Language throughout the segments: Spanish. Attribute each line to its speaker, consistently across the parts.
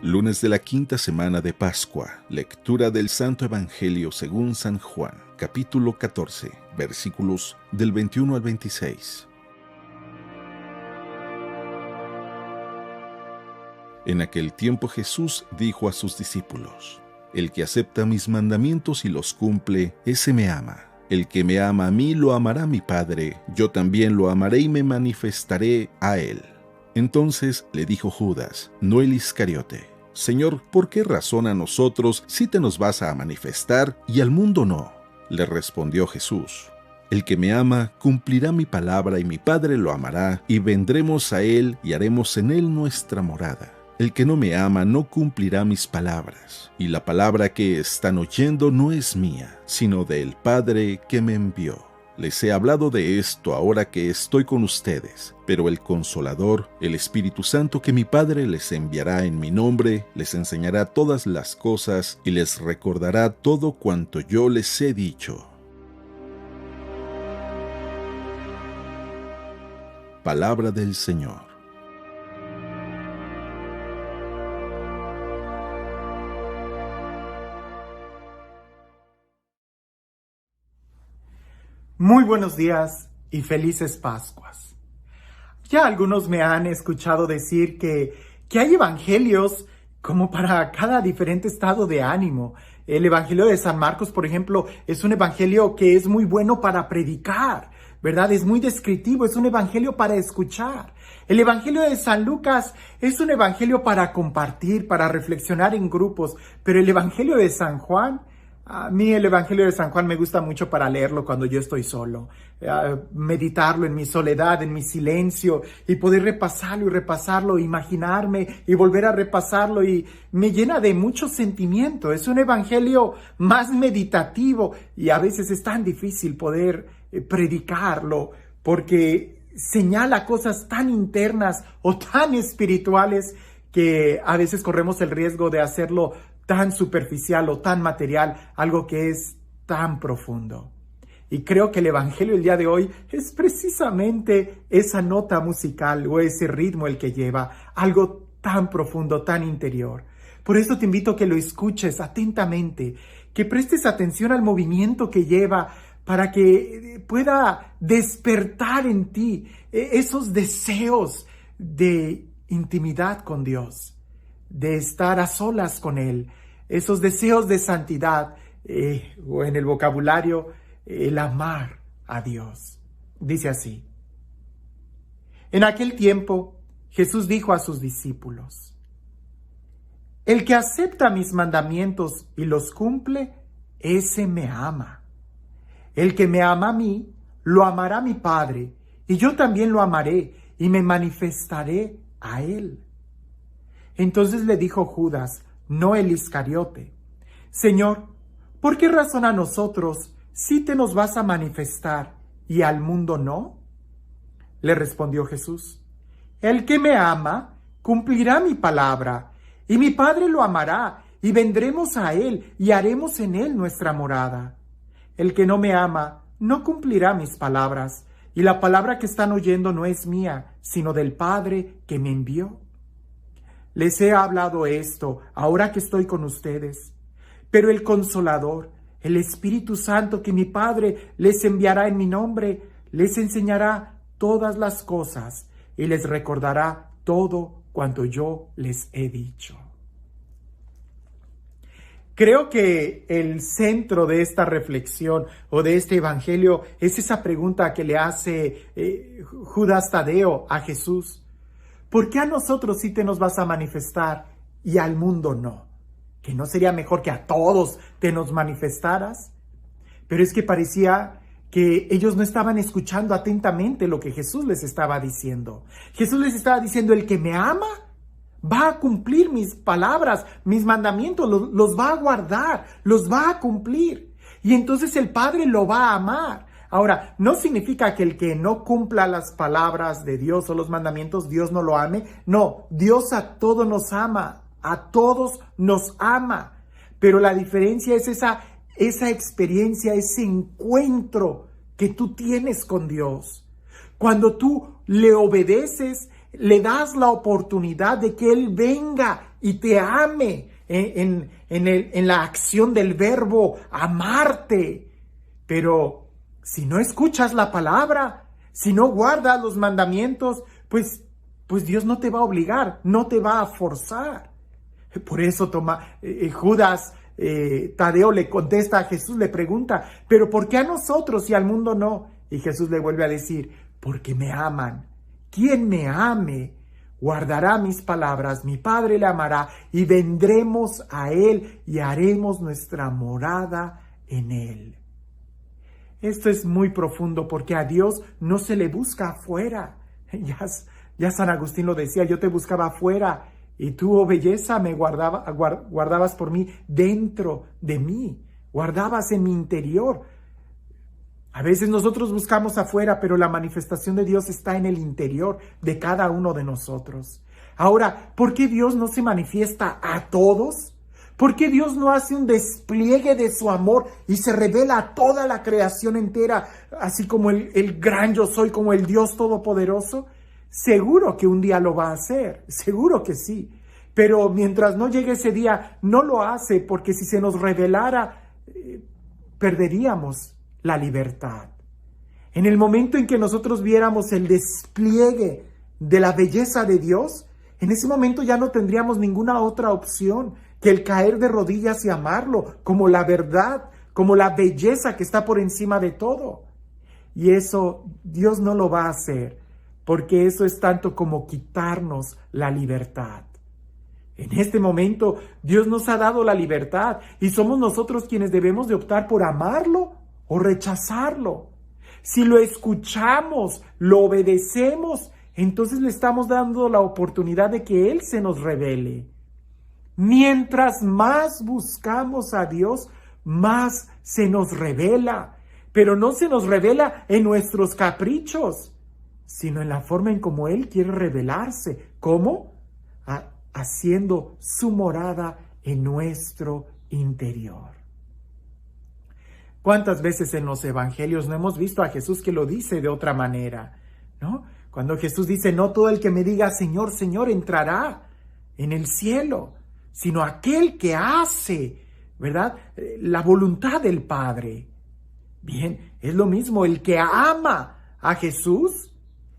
Speaker 1: Lunes de la quinta semana de Pascua. Lectura del Santo Evangelio según San Juan, capítulo 14, versículos del 21 al 26. En aquel tiempo Jesús dijo a sus discípulos: El que acepta mis mandamientos y los cumple, ese me ama. El que me ama a mí lo amará mi Padre, yo también lo amaré y me manifestaré a él. Entonces le dijo Judas, no el Iscariote: Señor, ¿por qué razón a nosotros sí te nos vas a manifestar y al mundo no? Le respondió Jesús: El que me ama cumplirá mi palabra y mi Padre lo amará, y vendremos a él y haremos en él nuestra morada. El que no me ama no cumplirá mis palabras, y la palabra que están oyendo no es mía, sino del Padre que me envió. Les he hablado de esto ahora que estoy con ustedes, pero el Consolador, el Espíritu Santo que mi Padre les enviará en mi nombre, les enseñará todas las cosas y les recordará todo cuanto yo les he dicho. Palabra del Señor.
Speaker 2: Muy buenos días y felices Pascuas. Ya algunos me han escuchado decir que hay evangelios como para cada diferente estado de ánimo. El Evangelio de San Marcos, por ejemplo, es un evangelio que es muy bueno para predicar, ¿verdad? Es muy descriptivo, es un evangelio para escuchar. El Evangelio de San Lucas es un evangelio para compartir, para reflexionar en grupos, pero el Evangelio de San Juan, a mí el Evangelio de San Juan me gusta mucho para leerlo cuando yo estoy solo, meditarlo en mi soledad, en mi silencio, y poder repasarlo, imaginarme y volver a repasarlo, y me llena de mucho sentimiento. Es un evangelio más meditativo y a veces es tan difícil poder predicarlo porque señala cosas tan internas o tan espirituales que a veces corremos el riesgo de hacerlo tan superficial o tan material, algo que es tan profundo. Y creo que el Evangelio el día de hoy es precisamente esa nota musical o ese ritmo el que lleva, algo tan profundo, tan interior. Por eso te invito a que lo escuches atentamente, que prestes atención al movimiento que lleva para que pueda despertar en ti esos deseos de intimidad con Dios, de estar a solas con Él, esos deseos de santidad, o en el vocabulario, el amar a Dios. Dice así: En aquel tiempo, Jesús dijo a sus discípulos: El que acepta mis mandamientos y los cumple, ese me ama. El que me ama a mí, lo amará mi Padre, y yo también lo amaré, y me manifestaré a él. Entonces le dijo Judas, no el Iscariote: Señor, ¿por qué razón a nosotros sí te nos vas a manifestar y al mundo no? Le respondió Jesús: El que me ama cumplirá mi palabra, y mi Padre lo amará, y vendremos a él y haremos en él nuestra morada. El que no me ama no cumplirá mis palabras, y la palabra que están oyendo no es mía, sino del Padre que me envió. Les he hablado esto ahora que estoy con ustedes, pero el Consolador, el Espíritu Santo que mi Padre les enviará en mi nombre, les enseñará todas las cosas y les recordará todo cuanto yo les he dicho. Creo que el centro de esta reflexión o de este evangelio es esa pregunta que le hace Judas Tadeo a Jesús. ¿Por qué a nosotros sí te nos vas a manifestar y al mundo no? ¿Que no sería mejor que a todos te nos manifestaras? Pero es que parecía que ellos no estaban escuchando atentamente lo que Jesús les estaba diciendo. Jesús les estaba diciendo: el que me ama va a cumplir mis palabras, mis mandamientos, los va a guardar, los va a cumplir. Y entonces el Padre lo va a amar. Ahora, no significa que el que no cumpla las palabras de Dios o los mandamientos, Dios no lo ame. No, Dios a todos nos ama, a todos nos ama. Pero la diferencia es esa experiencia, ese encuentro que tú tienes con Dios. Cuando tú le obedeces, le das la oportunidad de que Él venga y te ame en la acción del verbo amarte. Pero si no escuchas la palabra, si no guardas los mandamientos, pues Dios no te va a obligar, no te va a forzar. Por eso Judas, Tadeo le contesta a Jesús, le pregunta, ¿pero por qué a nosotros y al mundo no? Y Jesús le vuelve a decir, porque me aman. Quien me ame, guardará mis palabras, mi Padre le amará, y vendremos a él y haremos nuestra morada en él. Esto es muy profundo porque a Dios no se le busca afuera. Ya San Agustín lo decía, yo te buscaba afuera y tú, oh belleza, me guardabas por mí dentro de mí, guardabas en mi interior. A veces nosotros buscamos afuera, pero la manifestación de Dios está en el interior de cada uno de nosotros. Ahora, ¿por qué Dios no se manifiesta a todos? ¿Por qué Dios no hace un despliegue de su amor y se revela a toda la creación entera, así como el gran yo soy, como el Dios todopoderoso? Seguro que un día lo va a hacer, seguro que sí. Pero mientras no llegue ese día, no lo hace, porque si se nos revelara, perderíamos la libertad. En el momento en que nosotros viéramos el despliegue de la belleza de Dios, en ese momento ya no tendríamos ninguna otra opción que el caer de rodillas y amarlo como la verdad, como la belleza que está por encima de todo. Y eso Dios no lo va a hacer, porque eso es tanto como quitarnos la libertad. En este momento Dios nos ha dado la libertad y somos nosotros quienes debemos de optar por amarlo o rechazarlo. Si lo escuchamos, lo obedecemos, entonces le estamos dando la oportunidad de que Él se nos revele. Mientras más buscamos a Dios, más se nos revela. Pero no se nos revela en nuestros caprichos, sino en la forma en cómo Él quiere revelarse. ¿Cómo? Haciendo su morada en nuestro interior. ¿Cuántas veces en los evangelios no hemos visto a Jesús que lo dice de otra manera, ¿no? Cuando Jesús dice, no todo el que me diga Señor, Señor entrará en el cielo, sino aquel que hace, ¿verdad?, la voluntad del Padre. Bien, es lo mismo, el que ama a Jesús,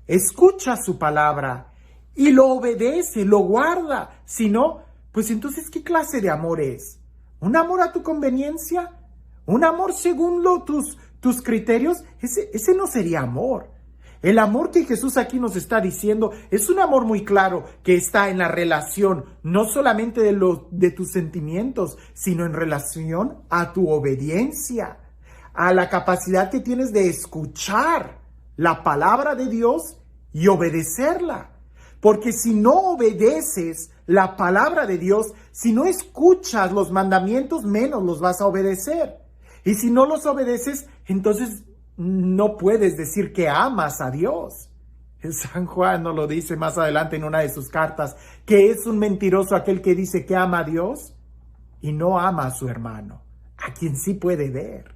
Speaker 2: escucha su palabra y lo obedece, lo guarda. Si no, pues entonces, ¿qué clase de amor es? ¿Un amor a tu conveniencia? ¿Un amor según tus criterios? Ese no sería amor. El amor que Jesús aquí nos está diciendo es un amor muy claro que está en la relación, no solamente de tus sentimientos, sino en relación a tu obediencia, a la capacidad que tienes de escuchar la palabra de Dios y obedecerla. Porque si no obedeces la palabra de Dios, si no escuchas los mandamientos, menos los vas a obedecer. Y si no los obedeces, entonces no puedes decir que amas a Dios. San Juan nos lo dice más adelante en una de sus cartas, que es un mentiroso aquel que dice que ama a Dios y no ama a su hermano, a quien sí puede ver.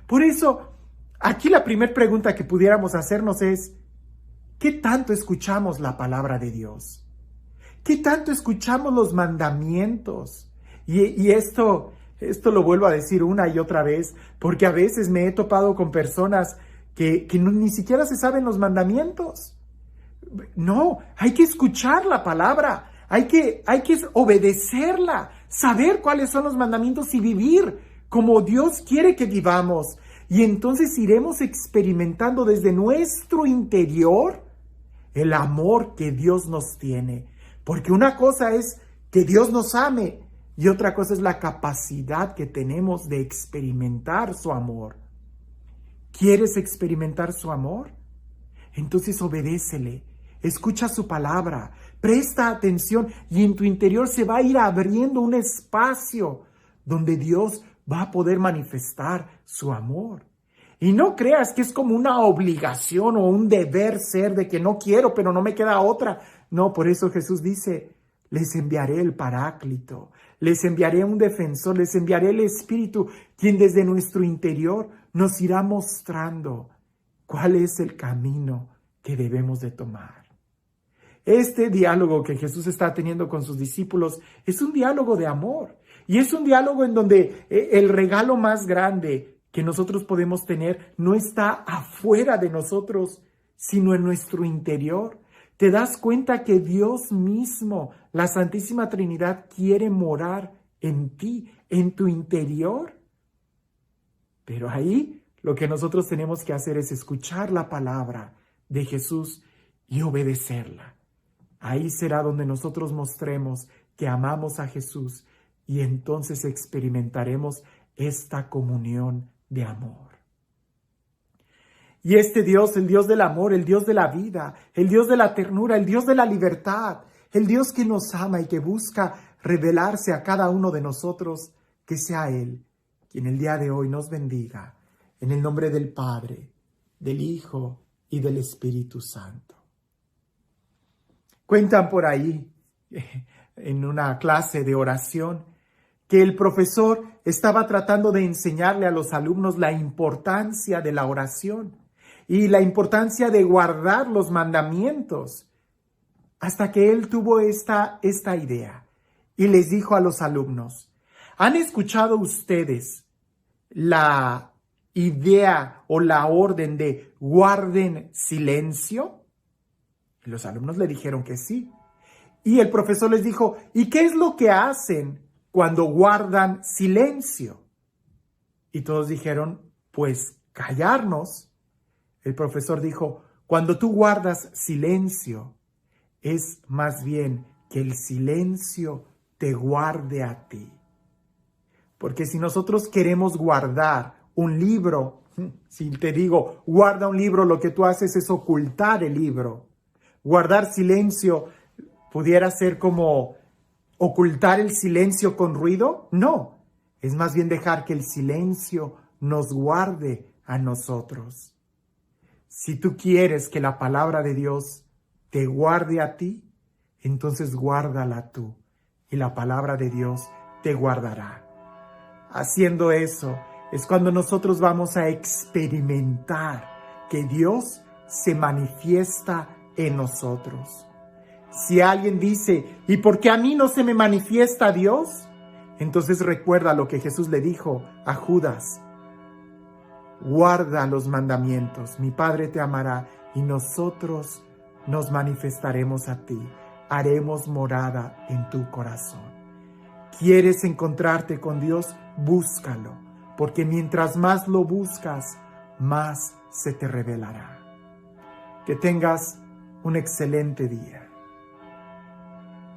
Speaker 2: Por eso, aquí la primera pregunta que pudiéramos hacernos es, ¿qué tanto escuchamos la palabra de Dios? ¿Qué tanto escuchamos los mandamientos? Y esto lo vuelvo a decir una y otra vez, porque a veces me he topado con personas que ni siquiera se saben los mandamientos. No, hay que escuchar la palabra, hay que obedecerla, saber cuáles son los mandamientos y vivir como Dios quiere que vivamos. Y entonces iremos experimentando desde nuestro interior el amor que Dios nos tiene. Porque una cosa es que Dios nos ame y otra cosa es la capacidad que tenemos de experimentar su amor. ¿Quieres experimentar su amor? Entonces obedécele, escucha su palabra, presta atención y en tu interior se va a ir abriendo un espacio donde Dios va a poder manifestar su amor. Y no creas que es como una obligación o un deber ser de que no quiero, pero no me queda otra. No, por eso Jesús dice, les enviaré el Paráclito, les enviaré un defensor, les enviaré el Espíritu, quien desde nuestro interior nos irá mostrando cuál es el camino que debemos de tomar. Este diálogo que Jesús está teniendo con sus discípulos es un diálogo de amor. Y es un diálogo en donde el regalo más grande que nosotros podemos tener no está afuera de nosotros, sino en nuestro interior. ¿Te das cuenta que Dios mismo, la Santísima Trinidad, quiere morar en ti, en tu interior? Pero ahí lo que nosotros tenemos que hacer es escuchar la palabra de Jesús y obedecerla. Ahí será donde nosotros mostremos que amamos a Jesús y entonces experimentaremos esta comunión de amor. Y este Dios, el Dios del amor, el Dios de la vida, el Dios de la ternura, el Dios de la libertad, el Dios que nos ama y que busca revelarse a cada uno de nosotros, que sea Él quien el día de hoy nos bendiga, en el nombre del Padre, del Hijo y del Espíritu Santo. Cuentan por ahí, en una clase de oración, que el profesor estaba tratando de enseñarle a los alumnos la importancia de la oración y la importancia de guardar los mandamientos, hasta que él tuvo esta idea y les dijo a los alumnos: ¿han escuchado ustedes la idea o la orden de guarden silencio? Y los alumnos le dijeron que sí. Y el profesor les dijo: ¿y qué es lo que hacen cuando guardan silencio? Y todos dijeron: pues callarnos. El profesor dijo: cuando tú guardas silencio, es más bien que el silencio te guarde a ti. Porque si nosotros queremos guardar un libro, si te digo guarda un libro, lo que tú haces es ocultar el libro. Guardar silencio pudiera ser como ocultar el silencio con ruido. No, es más bien dejar que el silencio nos guarde a nosotros. Si tú quieres que la palabra de Dios te guarde a ti, entonces guárdala tú y la palabra de Dios te guardará. Haciendo eso es cuando nosotros vamos a experimentar que Dios se manifiesta en nosotros. Si alguien dice: ¿y por qué a mí no se me manifiesta Dios? Entonces recuerda lo que Jesús le dijo a Judas: guarda los mandamientos, mi Padre te amará y nosotros nos manifestaremos a ti, haremos morada en tu corazón. ¿Quieres encontrarte con Dios? Búscalo, porque mientras más lo buscas, más se te revelará. Que tengas un excelente día.